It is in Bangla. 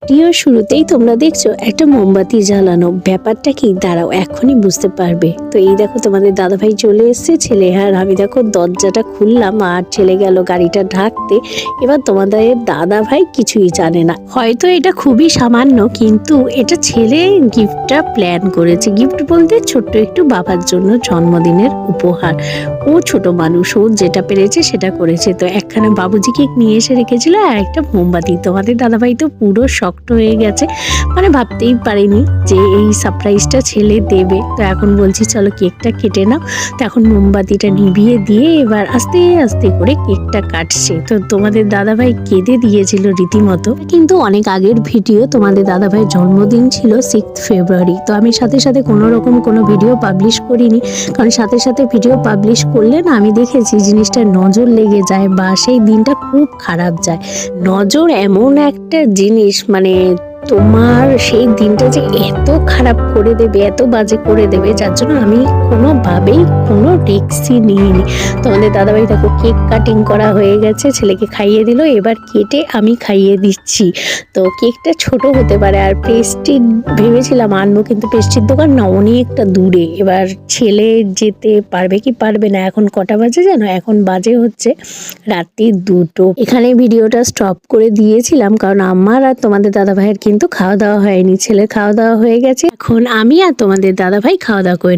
ভিডিও শুরুতেই তোমরা দেখছো একটা মোমবাতি জ্বালানো, ব্যাপারটা কি দাঁড়াও এখনই বুঝতে পারবে। তো এই দেখো তোমাদের দাদাভাই চলে এসেছে, ছেলে আর আমি দেখো দরজাটা খুললাম আর ছেলে গেল গাড়িটা ঢাকতে। এবার তোমাদের দাদাভাই কিছুই জানে না, হয়তো এটা খুবই সামান্য, কিন্তু এটা ছেলে গিফটটা প্ল্যান করেছে। গিফট বলতে ছোট্ট একটু বাবার জন্য জন্মদিনের উপহার। ও ছোট মানুষ, ও যেটা পেরেছে সেটা করেছে। তো একখানা বাবুজি কেক নিয়ে এসে রেখেছিল আর একটা মোমবাতি। তোমাদের দাদাভাই তো পুরো শক্ট হয়ে গেছে, মানে ভাবতেই পারিনি যে এই সারপ্রাইজটা ছেলে দেবে। তো এখন বলছি চলো কেকটা কেটে নাও। তো এখন মোমবাতিটা নিভিয়ে দিয়ে এবার আস্তে আস্তে করে কেকটা কাটছে। তো তোমাদের দাদাভাই কেঁদে দিয়েছিল রীতিমতো, কিন্তু অনেক আগের ভিডিও। তোমাদের দাদাভাইয়ের জন্মদিন ছিল 6 ফেব্রুয়ারি। তো আমি সাথে সাথে কোনো রকম কোনো ভিডিও পাবলিশ করিনি, কারণ সাথে সাথে ভিডিও পাবলিশ করলে না আমি দেখেছি জিনিসটা নজর লেগে যায় বা সেই দিনটা খুব খারাপ যায়। নজর এমন একটা জিনিস, মানে তোমার সেই দিনটা যে এত খারাপ করে দেবে, এত বাজে করে দেবে, যার জন্য আমি কোনোভাবেই কোনো রিস্কই নিইনি। তোমাদের দাদাভাই দেখো কেক কাটিং করা হয়ে গেছে, ছেলেকে খাইয়ে দিল, এবার কেটে আমি খাইয়ে দিচ্ছি। তো কেকটা ছোট হতে পারে, আর পেস্ট্রি ভেবেছিলাম আনবো, কিন্তু পেস্ট্রির দোকান না অনেকটা দূরে। এবার ছেলে যেতে পারবে কি পারবে না। এখন কটা বাজে জানো? এখন বাজে হচ্ছে রাত্রি 2টো। এখানে ভিডিওটা স্টপ করে দিয়েছিলাম, কারণ আমার আর তোমাদের দাদাভাইয়ের কিন্তু খাওয়া দাওয়া হয়নি। ছেলের খাওয়া দাওয়া হয়ে গেছে, এখন আমি আর তোমাদের দাদাভাই খাওয়া দাওয়া করে নেব।